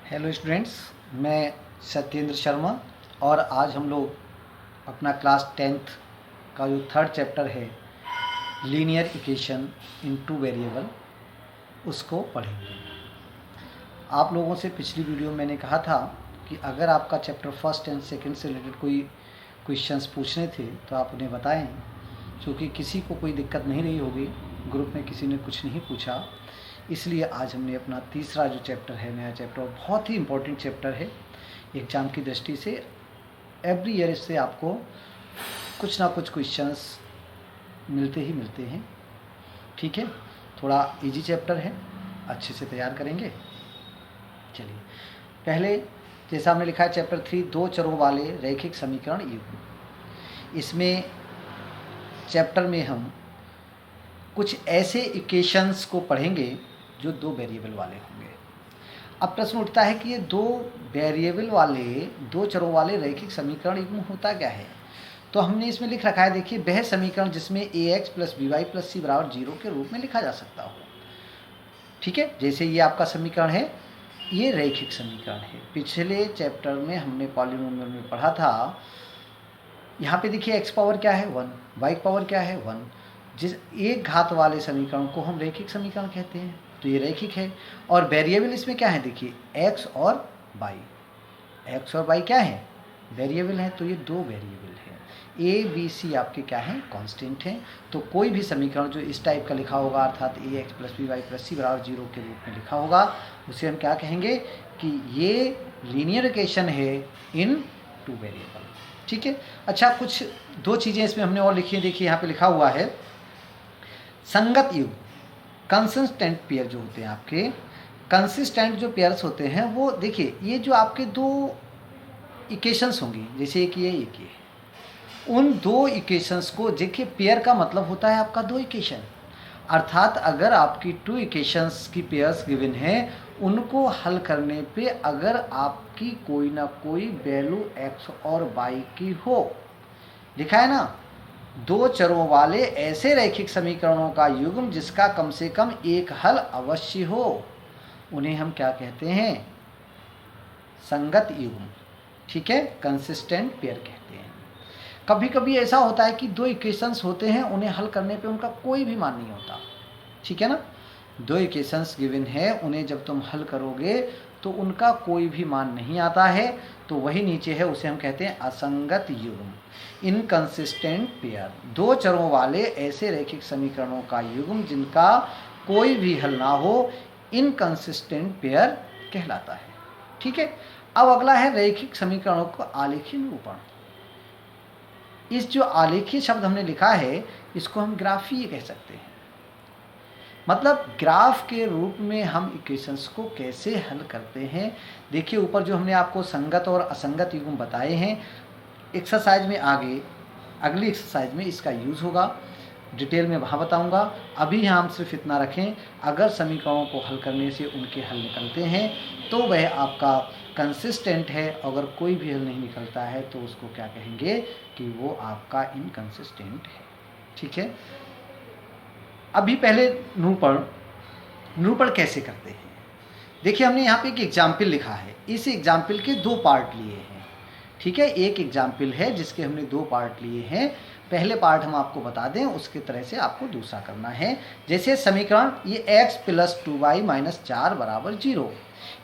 Hello students, मैं सत्येंद्र शर्मा और आज हम लोग अपना क्लास 10th का जो थर्ड चैप्टर है linear equation in two variable उसको पढ़ेंगे। आप लोगों से पिछली वीडियो में मैंने कहा था कि अगर आपका चैप्टर फर्स्ट एंड सेकंड से रिलेटेड कोई क्वेश्चंस पूछने थे तो आप उन्हें बताएं, क्योंकि किसी को कोई दिक्कत नहीं रही होगी, ग्रुप में किसी ने कुछ नहीं पूछा। इसलिए आज हमने अपना तीसरा जो चैप्टर है, नया चैप्टर, बहुत ही इम्पोर्टेंट चैप्टर है एग्ज़ाम की दृष्टि से। एवरी ईयर इससे आपको कुछ ना कुछ क्वेश्चंस मिलते ही मिलते हैं। ठीक है, थोड़ा इजी चैप्टर है, अच्छे से तैयार करेंगे। चलिए, पहले जैसा हमने लिखा है चैप्टर 3, दो चरों वाले रैखिक समीकरण युग्म। इसमें चैप्टर में हम कुछ ऐसे इक्वेशंस को पढ़ेंगे जो दो वेरिएबल वाले होंगे। अब प्रश्न उठता है कि ये दो वेरिएबल वाले, दो चरों वाले रैखिक समीकरण युग्म होता क्या है। तो हमने इसमें लिख रखा है, देखिए, वह समीकरण जिसमें ax + by + c = 0 के रूप में लिखा जा सकता हो। ठीक है, जैसे ये आपका समीकरण है, ये रैखिक समीकरण है। पिछले चैप्टर में हमने पॉलिनोमियल में पढ़ा था, यहाँ पे देखिए x पावर क्या है 1, y पावर क्या है 1। जिस एक घात वाले समीकरण को हम रैखिक समीकरण कहते हैं, तो ये रैखिक है। और वेरिएबल इसमें क्या है, देखिए x और y। x और y क्या है, वेरिएबल हैं, तो ये दो वेरिएबल हैं। a b c आपके क्या हैं, कांस्टेंट हैं। तो कोई भी समीकरण जो इस टाइप का लिखा होगा, अर्थात ax + by + c = 0 के रूप में लिखा होगा, उसे हम क्या कहेंगे कि ये लीनियर इक्वेशन है इन टू वेरिएबल। ठीक है। अच्छा, कुछ दो चीज़ें इसमें हमने और लिखी हैं। देखिए, यहाँ पे लिखा हुआ है संगत युग्म, कंसिस्टेंट पेयर जो होते हैं आपके, कंसिस्टेंट जो पेयर्स होते हैं वो, देखिए, ये जो आपके दो इक्वेशंस होंगी, जैसे एक ये, उन दो इक्वेशंस को, देखिए, पेयर का मतलब होता है आपका दो इक्वेशन। अर्थात अगर आपकी टू इक्वेशंस की पेयर्स गिवन है, उनको हल करने पे अगर आपकी कोई ना कोई वैल्यू x और y की हो, लिखा है ना, दो चरों वाले ऐसे रैखिक समीकरणों का युग्म जिसका कम से कम एक हल अवश्य हो, उन्हें हम क्या कहते हैं, संगत युग्म। ठीक है, कंसिस्टेंट पेयर कहते हैं। कभी कभी ऐसा होता है कि दो इक्वेशंस होते हैं, उन्हें हल करने पे उनका कोई भी मान नहीं होता। ठीक है ना, दो इक्वेशंस गिवन है, उन्हें जब तुम हल करोगे तो उनका कोई भी मान नहीं आता है, तो वही नीचे है, उसे हम कहते हैं असंगत युग्म, इनकंसिस्टेंट पेयर। दो चरों वाले ऐसे रैखिक समीकरणों का युग्म जिनका कोई भी हल ना हो, इनकंसिस्टेंट पेयर कहलाता है। ठीक है। अब अगला है रैखिक समीकरणों का आलेखीय निरूपण। इस जो आलेखीय शब्द हमने लिखा है, इसको हम ग्राफीय कह सकते हैं। मतलब ग्राफ के रूप में हम इक्वेशंस को कैसे हल करते हैं। देखिए, ऊपर जो हमने आपको संगत और असंगत युग्म बताए हैं, एक्सरसाइज में आगे, अगली एक्सरसाइज में इसका यूज़ होगा, डिटेल में वहाँ बताऊंगा। अभी यहाँ हम सिर्फ इतना रखें, अगर समीकरणों को हल करने से उनके हल निकलते हैं तो वह आपका कंसिस्टेंट है। अगर कोई भी हल नहीं निकलता है तो उसको क्या कहेंगे कि वो आपका इनकंसिस्टेंट है। ठीक है। अभी पहले निरूपण कैसे करते हैं। देखिए, हमने यहाँ पे एक एग्जाम्पल लिखा है, इस एग्जाम्पल के दो पार्ट लिए हैं। ठीक है, एक एग्जाम्पल है जिसके हमने दो पार्ट लिए हैं। पहले पार्ट हम आपको बता दें, उसके तरह से आपको दूसरा करना है। जैसे समीकरण, ये x + 2y - 4 = 0,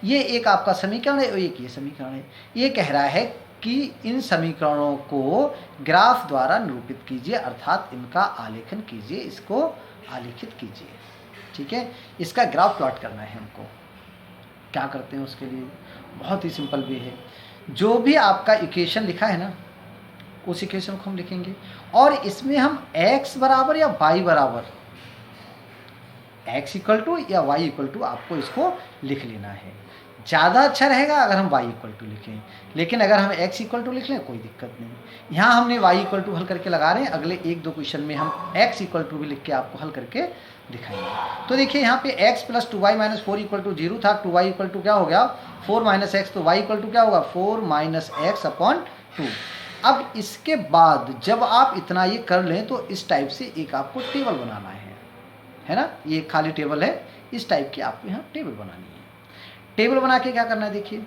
ये एक आपका समीकरण है और एक ये समीकरण है। ये कह रहा है कि इन समीकरणों को ग्राफ द्वारा निरूपित कीजिए, अर्थात इनका आलेखन कीजिए, इसको आलेखित कीजिए। ठीक है, इसका ग्राफ प्लॉट करना है हमको। क्या करते हैं उसके लिए, बहुत ही सिंपल वे है। जो भी आपका इक्वेशन लिखा है ना, उस इक्वेशन को हम लिखेंगे और इसमें हम x बराबर या y बराबर, x = या y = आपको इसको लिख लेना है। ज़्यादा अच्छा रहेगा अगर हम y = लिखें, लेकिन अगर हम x = लिख लें कोई दिक्कत नहीं। यहाँ हमने y = हल करके लगा रहे हैं, अगले एक दो क्वेश्चन में हम x = भी लिख के आपको हल करके दिखाएंगे। तो देखिए, यहाँ पे x + 2y - 4 = 0 था, 2y = क्या हो गया 4 - x, तो y = क्या होगा 4 - x/2। अब इसके बाद जब आप इतना ये कर लें तो इस टाइप से एक आपको टेबल बनाना है ना, ये खाली टेबल है, इस टाइप की आपको यहाँ टेबल बनानी है। टेबल बना के क्या करना है, देखिए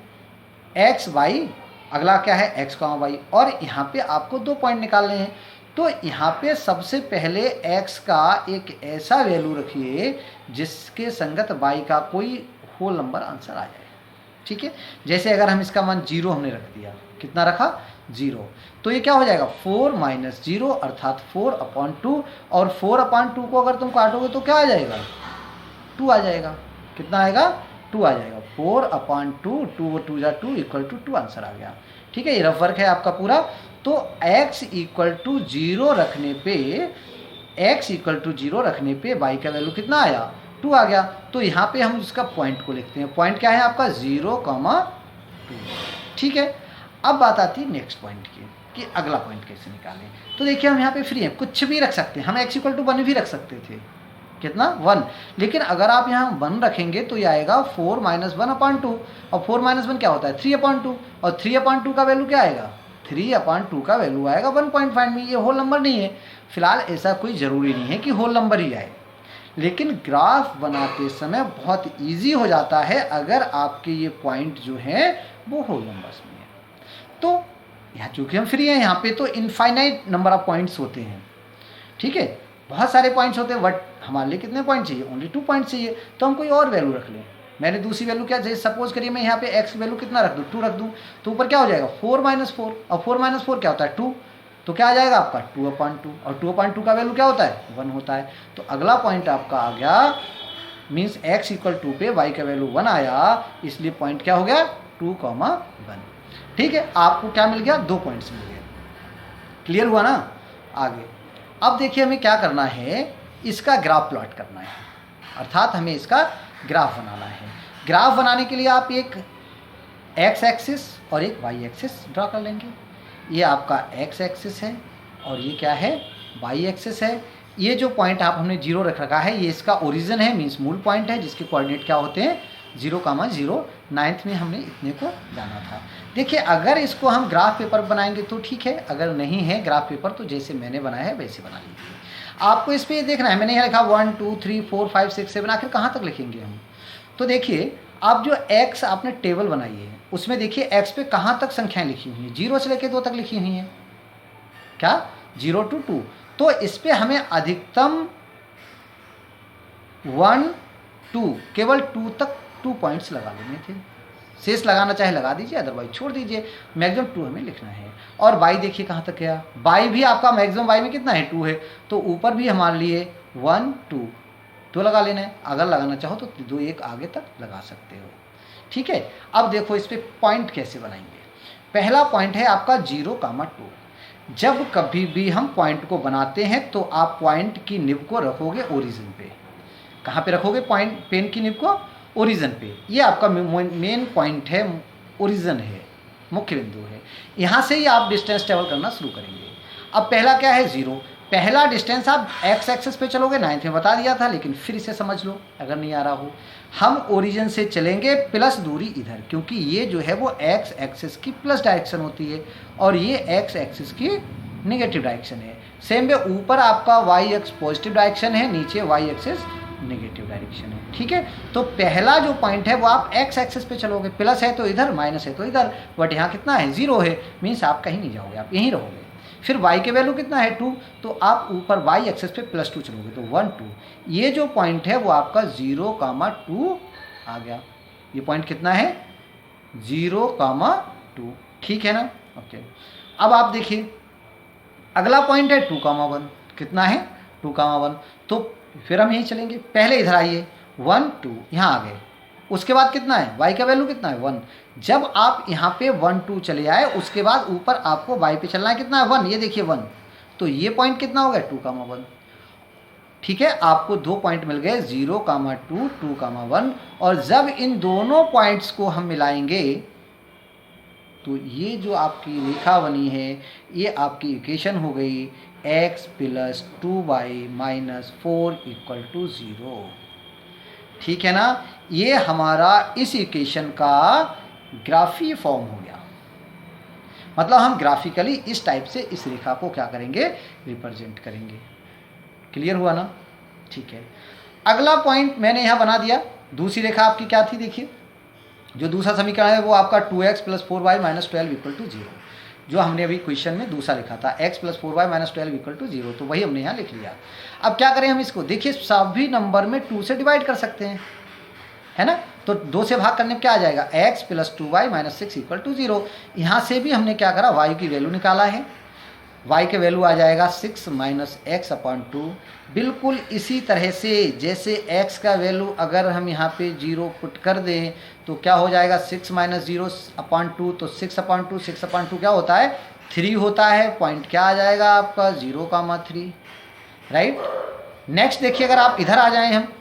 एक्स वाई, अगला क्या है एक्स कॉमा वाई, और यहाँ पे आपको 2 पॉइंट निकालने हैं। तो यहाँ पे सबसे पहले x का एक ऐसा वैल्यू रखिए जिसके संगत y का कोई होल नंबर आंसर आ जाए। ठीक है, जैसे अगर हम इसका मान 0 हमने रख दिया, कितना रखा 0, तो ये क्या हो जाएगा 4 माइनस 0 अर्थात 4/2, और 4/2 को अगर तुम काटोगे तो क्या आ जाएगा 2 आ जाएगा। कितना आएगा 2 आ जाएगा। 4/2, 2 2 जा 2 इक्वल टू 2 आंसर आ गया। ठीक है, ये रफ वर्क है आपका पूरा। तो x इक्वल टू 0 रखने पे, x इक्वल टू 0 रखने पे y का वैल्यू कितना आया 2 आ गया। तो यहाँ पे हम इसका पॉइंट को लिखते हैं, पॉइंट क्या है आपका 0,2। ठीक है, अब बात आती है नेक्स्ट पॉइंट की कि अगला पॉइंट कैसे निकालें। तो देखिए हम यहाँ पे फ्री हैं, कुछ भी रख सकते हैं। हम x इक्वल टू 1 भी रख सकते थे, कितना 1, लेकिन अगर आप यहाँ 1 रखेंगे तो ये आएगा 4 माइनस 1/2, और 4 माइनस 1 क्या होता है 3/2, और 3/2 का वैल्यू क्या आएगा 3/2 का वैल्यू आएगा 1.5 में। ये होल नंबर नहीं है, फिलहाल ऐसा कोई ज़रूरी नहीं है कि होल नंबर ही आए, लेकिन ग्राफ बनाते समय बहुत ईजी हो जाता है अगर आपके ये पॉइंट जो हैं वो होल नंबर्स में है। तो यहाँ चूँकि हम फ्री हैं, यहाँ पे तो इनफाइनाइट नंबर ऑफ पॉइंट्स होते हैं। ठीक है, बहुत सारे पॉइंट्स होते हैं, बट हमारे लिए कितने पॉइंट चाहिए, ओनली 2 पॉइंट चाहिए। तो हम कोई और वैल्यू रख लें। मैंने दूसरी वैल्यू क्या, जैसे सपोज करिए मैं यहाँ पे x वैल्यू कितना रख दूँ 2 रख दूँ, तो ऊपर क्या हो जाएगा 4 माइनस 4, और 4 माइनस 4 क्या होता है 2, तो क्या आ जाएगा आपका 2/2, और 2/2 का वैल्यू क्या होता है 1 होता है। तो अगला पॉइंट आपका आ गया, मीन्स x इक्वल 2 पे y का वैल्यू 1 आया, इसलिए पॉइंट क्या हो गया 2,1। ठीक है, आपको क्या मिल गया 2 पॉइंट्स मिल गए। क्लियर हुआ ना। आगे अब देखिए हमें क्या करना है, इसका ग्राफ प्लॉट करना है, अर्थात हमें इसका ग्राफ बनाना है। ग्राफ बनाने के लिए आप एक x एक्सिस और एक y एक्सिस ड्रा कर लेंगे। ये आपका x एक्सिस है और ये क्या है y एक्सिस है। ये जो पॉइंट आप हमने 0 रख रखा है ये इसका ओरिजिन है, मीन्स मूल पॉइंट है, जिसके कोऑर्डिनेट क्या होते हैं 0,0। 9th में हमने इतने को जाना था। देखिए अगर इसको हम ग्राफ पेपर बनाएंगे तो ठीक है, अगर नहीं है ग्राफ पेपर तो जैसे मैंने बनाया है वैसे बना लीजिए। आपको इस पर देखना है, मैंने यहाँ लिखा 1 2 3 4 5 6 7, आखिर कहाँ तक लिखेंगे हम। तो देखिए आप जो x आपने टेबल बनाई है उसमें देखिए x पे कहाँ तक संख्याएं लिखी हुई हैं, 0 से लेकर 2 तक लिखी हुई हैं, क्या 0 to 2। तो इस पे हमें अधिकतम 1 2 केवल 2 तक 2 पॉइंट्स लगा लेने थे। शेष लगाना चाहे लगा दीजिए, अदरवाइज छोड़ दीजिए। मैक्सिमम 2 हमें लिखना है। और y देखिए कहाँ तक गया, y भी आपका मैक्सिमम y में कितना है 2 है, तो ऊपर भी हमारे लिए 1 2 2 लगा लेना है। अगर लगाना चाहो तो 2 1 आगे तक लगा सकते हो। ठीक है, अब देखो इस पर पॉइंट कैसे बनाएंगे। पहला पॉइंट है आपका 0,2। जब कभी भी हम पॉइंट को बनाते हैं तो आप पॉइंट की निब को रखोगे ओरिजिन पे। कहाँ पे रखोगे पॉइंट, पेन की निब को ओरिजिन पे। ये आपका मेन पॉइंट है, ओरिजिन है, मुख्य बिंदु है। यहाँ से ही आप डिस्टेंस ट्रेवल करना शुरू करेंगे। अब पहला क्या है 0, पहला डिस्टेंस आप x एक्सिस पे चलोगे, 9th में बता दिया था, लेकिन फिर इसे समझ लो अगर नहीं आ रहा हो। हम ओरिजिन से चलेंगे प्लस दूरी इधर, क्योंकि ये जो है वो x एक्सिस की प्लस डायरेक्शन होती है और ये x एक्सिस की नेगेटिव डायरेक्शन है। सेम वे ऊपर आपका y एक्स पॉजिटिव डायरेक्शन है, नीचे y एक्सिस नेगेटिव डायरेक्शन है। ठीक है, तो पहला जो पॉइंट है वो आप x एक्सिस पे चलोगे, प्लस है तो इधर, माइनस है तो इधर, बट यहाँ कितना है 0 है, मीन्स आप कहीं नहीं जाओगे, आप यहीं रहोगे। फिर y के वैल्यू कितना है 2, तो आप ऊपर y एक्सिस पे +2 चलोगे तो 1 2। ये जो पॉइंट है वो आपका 0,2 आ गया। ये पॉइंट कितना है 0,2। ठीक है ना, ओके। अब आप देखिए अगला पॉइंट है 2,1। कितना है 2,1। तो फिर हम यहीं चलेंगे, पहले इधर आइए 1 2, यहाँ आ गए। उसके बाद कितना है y का वैल्यू कितना है 1। जब आप यहाँ पे 1 2 चले आए उसके बाद ऊपर आपको y पे चलना है, कितना है 1, ये देखिए 1। तो ये पॉइंट कितना हो गया 2,1। ठीक है, आपको 2 पॉइंट मिल गए 0,2 2,1। और जब इन दोनों पॉइंट्स को हम मिलाएंगे तो ये जो आपकी रेखा बनी है ये आपकी इक्वेशन हो गई x + 2y - 4 = 0। ठीक है ना, ये हमारा इस इक्वेशन का ग्राफीय फॉर्म हो गया। मतलब हम ग्राफिकली इस टाइप से इस रेखा को क्या करेंगे रिप्रेजेंट करेंगे। क्लियर हुआ ना। ठीक है, अगला पॉइंट मैंने यहाँ बना दिया। दूसरी रेखा आपकी क्या थी देखिए, जो दूसरा समीकरण है वो आपका 2x + 4y - 12 = 0, जो हमने अभी क्वेश्चन में दूसरा लिखा था, x + 4y - 12 = 0, तो वही हमने यहाँ लिख लिया। अब क्या करें हम इसको, देखिए सभी नंबर में 2 से डिवाइड कर सकते हैं, है ना, तो 2 से भाग करने में क्या आ जाएगा, x + 2y - 6 = 0। यहाँ से भी हमने क्या करा, y की वैल्यू निकाला है, y के वैल्यू आ जाएगा 6 - x/2। बिल्कुल इसी तरह से जैसे x का वैल्यू अगर हम यहाँ पे 0 पुट कर दें तो क्या हो जाएगा, 6 - 0/2, तो 6/2 क्या होता है, 3 होता है। पॉइंट क्या आ जाएगा आपका, 0,3, राइट। नेक्स्ट देखिए, अगर आप इधर आ जाएं हम,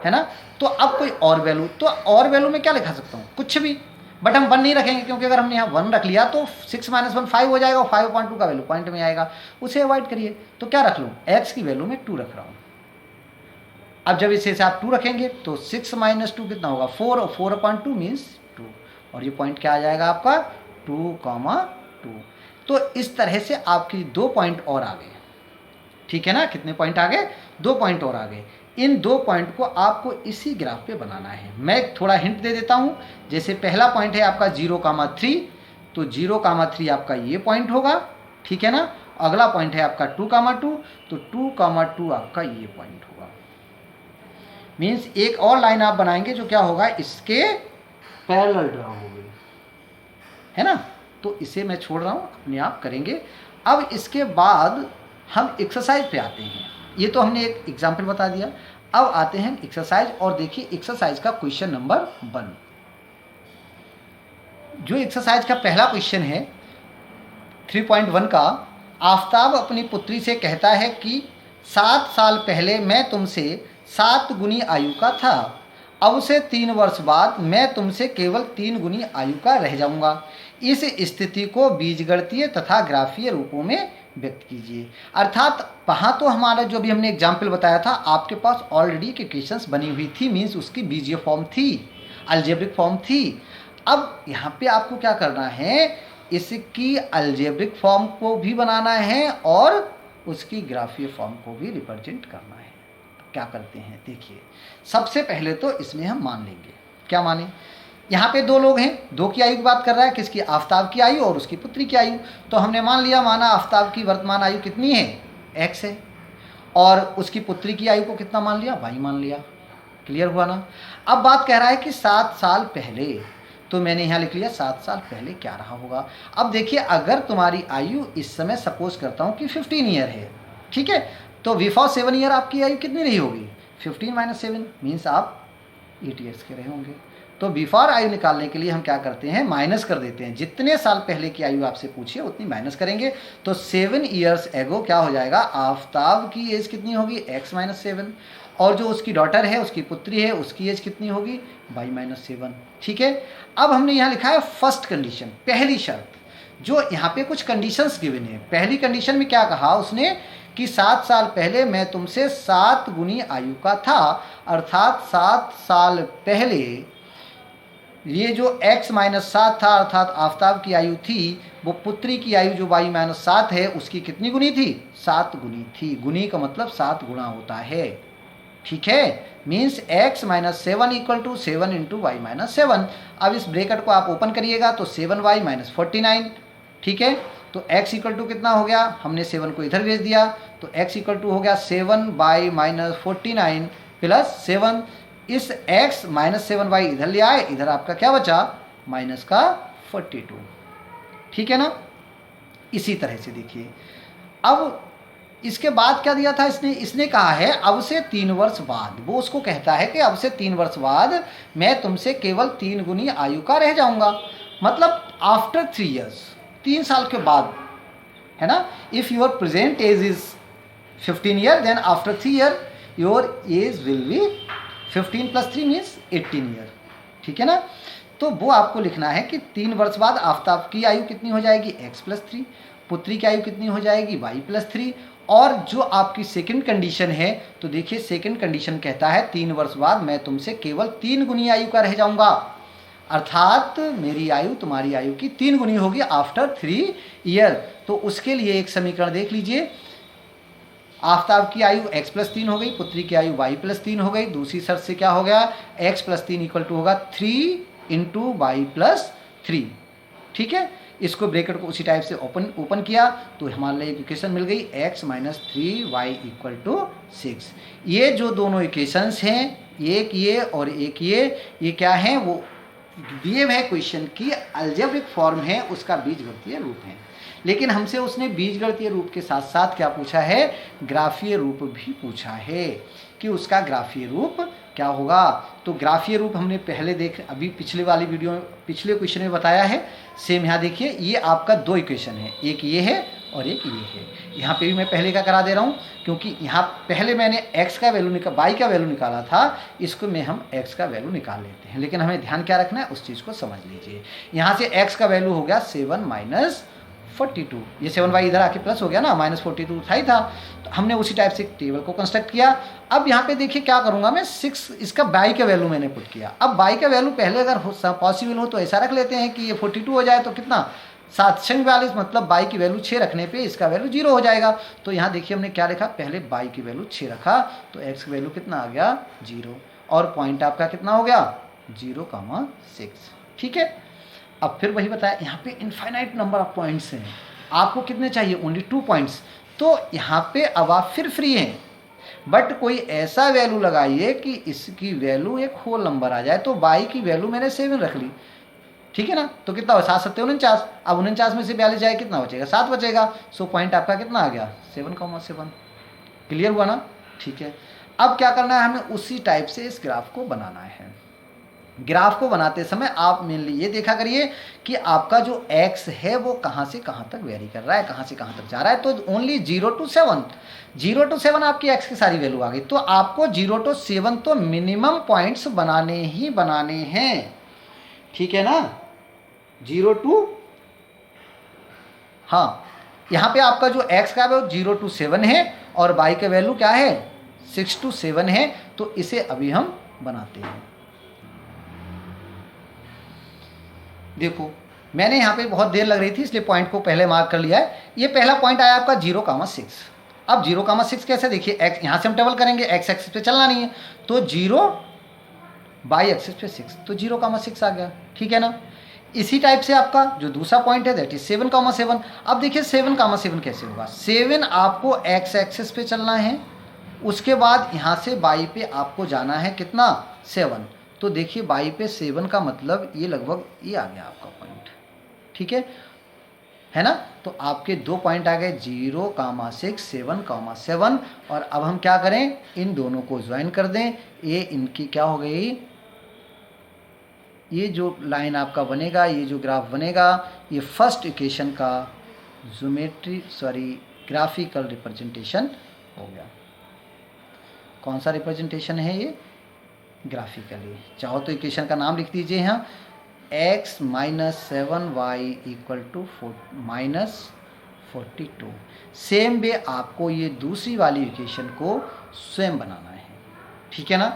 है ना, तो अब कोई और वैल्यू, तो और वैल्यू में क्या लिखा सकता हूँ, कुछ भी, बट हम 1 नहीं रखेंगे, क्योंकि अगर हमने यहाँ 1 रख लिया तो 6 - 1 5 हो जाएगा, और 5/2 का वैल्यू पॉइंट में आएगा, उसे अवॉइड करिए। तो क्या रख लूँ, x की वैल्यू में 2 रख रहा हूँ। अब जब इसे आप 2 रखेंगे तो 6 - 2 कितना होगा, 4, और 4/2 मीन्स 2, और ये पॉइंट क्या आ जाएगा आपका, 2,2। तो इस तरह से आपकी 2 पॉइंट और आ गए, ठीक है ना, कितने पॉइंट आ गए, 2 पॉइंट और आ गए। इन 2 पॉइंट को आपको इसी ग्राफ पे बनाना है। मैं थोड़ा हिंट दे देता हूँ, जैसे पहला पॉइंट है आपका 0,3, तो 0,3 आपका ये पॉइंट होगा, ठीक है ना। अगला पॉइंट है आपका 2,2, तो 2,2 आपका ये पॉइंट होगा। मीन्स एक और लाइन आप बनाएंगे जो क्या होगा, इसके पैरेलल ड्रा होगी, है ना। तो इसे मैं छोड़ रहा हूँ, अपने आप करेंगे। अब इसके बाद हम एक्सरसाइज पे आते हैं। ये तो हमने एक एग्जाम्पल बता दिया, अब आते हैं एक्सरसाइज, और देखिए एक्सरसाइज का क्वेश्चन नंबर 1। जो एक्सरसाइज का पहला क्वेश्चन है 3.1 का, आफताब अपनी पुत्री से कहता है कि 7 साल पहले मैं तुमसे 7 गुनी आयु का था, अब से 3 वर्ष बाद मैं तुमसे केवल 3 गुनी आयु का रह जाऊंगा। इस स्थिति को बीजगणितीय तथा ग्राफीय रूपों में व्यक्त कीजिए। अर्थात वहाँ तो हमारा जो भी हमने एग्जाम्पल बताया था, आपके पास ऑलरेडी इक्वेशंस बनी हुई थी, मीन्स उसकी बीजीय फॉर्म थी, अलजेब्रिक फॉर्म थी। अब यहाँ पे आपको क्या करना है, इसकी अलजेब्रिक फॉर्म को भी बनाना है और उसकी ग्राफीय फॉर्म को भी रिप्रेजेंट करना है। तो क्या करते हैं, देखिए सबसे पहले तो इसमें हम मान लेंगे, क्या माने, यहाँ पे 2 लोग हैं, 2 की आयु की बात कर रहा है, किसकी, आफताब की आयु और उसकी पुत्री की आयु। तो हमने मान लिया, माना आफताब की वर्तमान आयु कितनी है, x है, और उसकी पुत्री की आयु को कितना मान लिया, y मान लिया। क्लियर हुआ ना। अब बात कह रहा है कि 7 साल पहले, तो मैंने यहाँ लिख लिया 7 साल पहले क्या रहा होगा। अब देखिए अगर तुम्हारी आयु इस समय सपोज करता हूँ कि 15 ईयर है, ठीक है, तो बिफोर 7 ईयर आपकी आयु कितनी रही होगी, 15 - 7 मीन्स आप 8 ईयर्स के रहे होंगे। तो बिफोर आयु निकालने के लिए हम क्या करते हैं, माइनस कर देते हैं, जितने साल पहले की आयु आपसे पूछिए उतनी माइनस करेंगे। तो 7 ईयर्स एगो क्या हो जाएगा, आफताब की एज कितनी होगी, x - 7, और जो उसकी डॉटर है, उसकी पुत्री है, उसकी एज कितनी होगी, y - 7, ठीक है। अब हमने यहाँ लिखा है फर्स्ट कंडीशन, पहली शर्त, जो यहाँ पे कुछ कंडीशंस गिवन है। पहली कंडीशन में क्या कहा उसने कि 7 साल पहले मैं तुमसे 7 गुनी आयु का था, अर्थात 7 साल पहले ये जो x - 7 था, अर्थात आफताब की आयु थी, वो पुत्री की आयु जो y - 7 है उसकी कितनी गुनी थी, 7 गुनी थी। गुनी का मतलब 7 गुना होता है, ठीक है। Means x - 7 = 7 × y - 7। अब इस ब्रैकेट को आप ओपन करिएगा तो 7y - 49, ठीक है। तो x = कितना हो गया, हमने 7 को इधर भेज दिया, तो x = हो गया 7y - 49 + 7। इस x - 7y इधर ले आए, इधर आपका क्या बचा, -42, ठीक है ना। इसी तरह से देखिए, अब इसके बाद क्या दिया था इसने कहा है अब से 3 वर्ष बाद, वो उसको कहता है कि अब से 3 वर्ष बाद मैं तुमसे केवल 3 गुनी आयु का रह जाऊंगा, मतलब आफ्टर 3 ईयर्स, 3 साल के बाद, है ना। If your present age is 15 year, then after 3 year your age will be 15 + 3 means 18 year, ठीक है ना। तो वो आपको लिखना है कि 3 वर्ष बाद आफताब की आयु कितनी हो जाएगी, x + 3, पुत्री की आयु कितनी हो जाएगी, y + 3, और जो आपकी सेकंड कंडीशन है, तो देखिए सेकंड कंडीशन कहता है 3 वर्ष बाद मैं तुमसे केवल 3 गुनी आयु का रह जाऊंगा, अर्थात मेरी आयु तुम्हारी आयु की 3 गुनी होगी आफ्टर 3 ईयर। तो उसके लिए एक समीकरण देख लीजिए, आफताब की आयु x + 3 हो गई, पुत्री की आयु y + 3 हो गई। दूसरी शर्त से क्या हो गया, x + 3 = होगा 3 इंटू वाई प्लस 3। ठीक है, इसको ब्रैकेट को उसी टाइप से ओपन किया तो हमारे लिए इक्वेशन मिल गई x minus 3y equal to 6। ये जो दोनों इक्वेशंस हैं, एक ये और एक ये क्या है, वो दिए हुए क्वेश्चन की अलजेब्रिक फॉर्म है, उसका बीजगणितीय रूप है। लेकिन हमसे उसने बीजगणितीय रूप के साथ साथ क्या पूछा है, ग्राफीय रूप भी पूछा है कि उसका ग्राफीय रूप क्या होगा। तो ग्राफीय रूप हमने पहले अभी पिछले वाली वीडियो में, पिछले क्वेश्चन में बताया है। सेम यहाँ देखिए, ये आपका दो इक्वेशन है, एक ये है और एक ये है। यहाँ पे भी मैं पहले का करा दे रहा हूँ क्योंकि यहाँ पहले मैंने x का वैल्यू y का वैल्यू निकाला था, इसको में हम x का वैल्यू निकाल लेते हैं। लेकिन हमें ध्यान क्या रखना है, उस चीज़ को समझ लीजिए। यहाँ से x का वैल्यू हो गया 7 माइनस 42, ये 7y इधर आके प्लस हो गया ना, माइनस 42 था ही था। तो हमने उसी टाइप से टेबल को कंस्ट्रक्ट किया। अब यहाँ पे देखिए क्या करूँगा मैं, 6 इसका y का वैल्यू मैंने पुट किया। अब y का वैल्यू पहले अगर पॉसिबल हो तो ऐसा रख लेते हैं कि ये 42 हो जाए तो कितना 742, मतलब y की वैल्यू 6 रखने पे इसका वैल्यू 0 हो जाएगा। तो यहाँ देखिए हमने क्या लिखा, पहले y की वैल्यू 6 रखा तो x की वैल्यू कितना आ गया 0, और पॉइंट आपका कितना हो गया 0,6। ठीक है, अब फिर वही बताया, यहाँ पे इनफाइनाइट नंबर ऑफ पॉइंट्स हैं, आपको कितने चाहिए, ओनली 2 पॉइंट्स। तो यहाँ पे अब आप फिर फ्री हैं, बट कोई ऐसा वैल्यू लगाइए कि इसकी वैल्यू एक होल नंबर आ जाए। तो y की वैल्यू मैंने 7 रख ली, ठीक है ना। तो कितना हो, 7 7 49, अब 49 में से 42 जाए कितना बचेगा, 7 बचेगा। सो पॉइंट आपका कितना आ गया 7,7। क्लियर हुआ ना। ठीक है, अब क्या करना है, हमें उसी टाइप से इस ग्राफ को बनाना है। ग्राफ को बनाते समय आप मेनली ये देखा करिए कि आपका जो x है वो कहाँ से कहाँ तक वेरी कर रहा है, कहाँ से कहाँ तक जा रहा है। तो ओनली 0 to 7 आपकी x की सारी वैल्यू आ गई। तो आपको 0 to 7 तो मिनिमम पॉइंट्स बनाने ही बनाने हैं, ठीक है ना। 0 to, हाँ, यहाँ पे आपका जो x का है वो 0 to 7 है और y का वैल्यू क्या है 6 to 7 है। तो इसे अभी हम बनाते हैं। देखो मैंने यहाँ पे बहुत देर लग रही थी इसलिए पॉइंट को पहले मार्क कर लिया है। ये पहला पॉइंट आया आपका 0,6। अब 0,6 कैसे, देखिए x यहाँ से हम टेबल करेंगे, x एक्सिस पे चलना नहीं है तो 0 बाई एक्सिस पे 6, तो 0,6 आ गया, ठीक है ना। इसी टाइप से आपका जो दूसरा पॉइंट है दैट इज 7,7। अब देखिए 7,7 कैसे होगा, 7 आपको x एक्सिस पे चलना है, उसके बाद यहाँ से y पे आपको जाना है कितना 7। तो देखिए y पे 7 का मतलब ये लगभग ये आ गया आपका पॉइंट, ठीक है ना। तो आपके 2 पॉइंट आ गए 0,6 7,7। और अब हम क्या करें, इन दोनों को ज्वाइन कर दें। ये इनकी क्या हो गई, ये जो लाइन आपका बनेगा, ये जो ग्राफ बनेगा, ये फर्स्ट इक्वेशन का ग्राफिकल रिप्रेजेंटेशन हो गया। कौन सा रिप्रेजेंटेशन है ये, ग्राफिकली। चाहो तो इक्वेशन का नाम लिख दीजिए यहाँ, x minus 7y equal to minus 42। Same way आपको ये दूसरी वाली इक्वेशन को स्वयं बनाना है, ठीक है ना।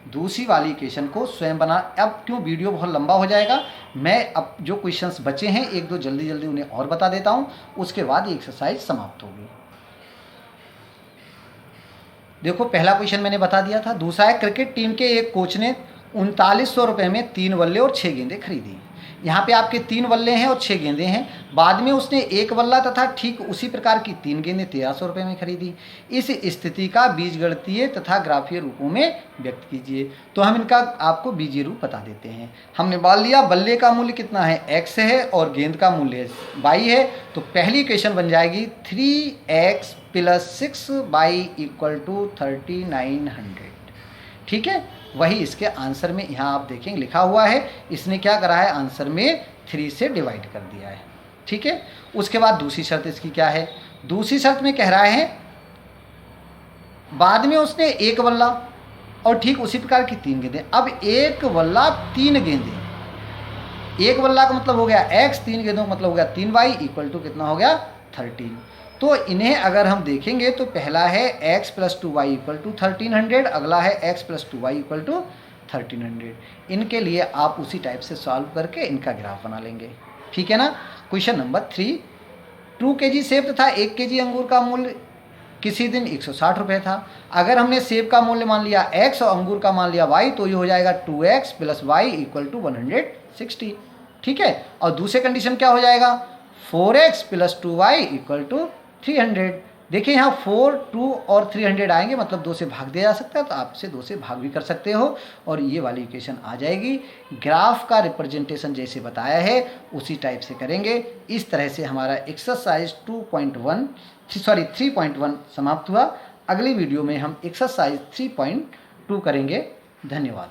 दूसरी वाली इक्वेशन को स्वयं बना, अब क्यों वीडियो बहुत लंबा हो जाएगा, मैं अब जो क्वेश्चंस बचे हैं एक दो जल्दी जल्दी उन्हें और बता देता हूँ, उसके बाद ये एक्सरसाइज समाप्त होगी। देखो पहला क्वेश्चन मैंने बता दिया था। दूसरा है, क्रिकेट टीम के एक कोच ने 3900 रुपये में 3 बल्ले और 6 गेंदें खरीदी। यहाँ पे आपके 3 बल्ले हैं और 6 गेंदें हैं। बाद में उसने 1 बल्ला तथा ठीक उसी प्रकार की 3 गेंदें 1300 रुपये में खरीदी। इस स्थिति का बीजगणितीय तथा ग्राफीय रूपों में व्यक्त कीजिए। तो हम इनका आपको बीजीय रूप बता देते हैं। हमने मान लिया बल्ले का मूल्य कितना है, x है, और गेंद का मूल्य y है। तो पहली इक्वेशन बन जाएगी 3x plus 6y equal to 3900, ठीक है। वही इसके आंसर में यहाँ आप देखेंगे लिखा हुआ है, इसने क्या करा है, आंसर में 3 से डिवाइड कर दिया है, ठीक है। उसके बाद दूसरी शर्त इसकी क्या है, दूसरी शर्त में कह रहा है बाद में उसने 1 बल्ला और ठीक उसी प्रकार की 3 गेंदें। अब 1 बल्ला 3 गेंदें, 1 बल्ला का मतलब हो गया x, 3 गेंदों का मतलब हो गया 3y इक्वल टू कितना हो गया 13। तो इन्हें अगर हम देखेंगे तो पहला है x plus 2y equal to 1300, अगला है x plus 2y equal to 1300। इनके लिए आप उसी टाइप से सॉल्व करके इनका ग्राफ बना लेंगे, ठीक है ना। क्वेश्चन नंबर 3, 2 kg सेब तथा 1 kg अंगूर का मूल्य किसी दिन 160 रुपये था। अगर हमने सेब का मूल्य मान लिया x और अंगूर का मान लिया y, तो ये हो जाएगा 2x + y = 160। ठीक है, और दूसरे कंडीशन क्या हो जाएगा, 4x + 2y = 300। देखिए यहाँ 4, 2 और 300 आएंगे, मतलब 2 से भाग दिया जा सकता है, तो आप इसे 2 से भाग भी कर सकते हो और ये वाली इक्वेशन आ जाएगी। ग्राफ का रिप्रेजेंटेशन जैसे बताया है उसी टाइप से करेंगे। इस तरह से हमारा एक्सरसाइज 3.1 समाप्त हुआ। अगली वीडियो में हम एक्सरसाइज 3.2 करेंगे। धन्यवाद।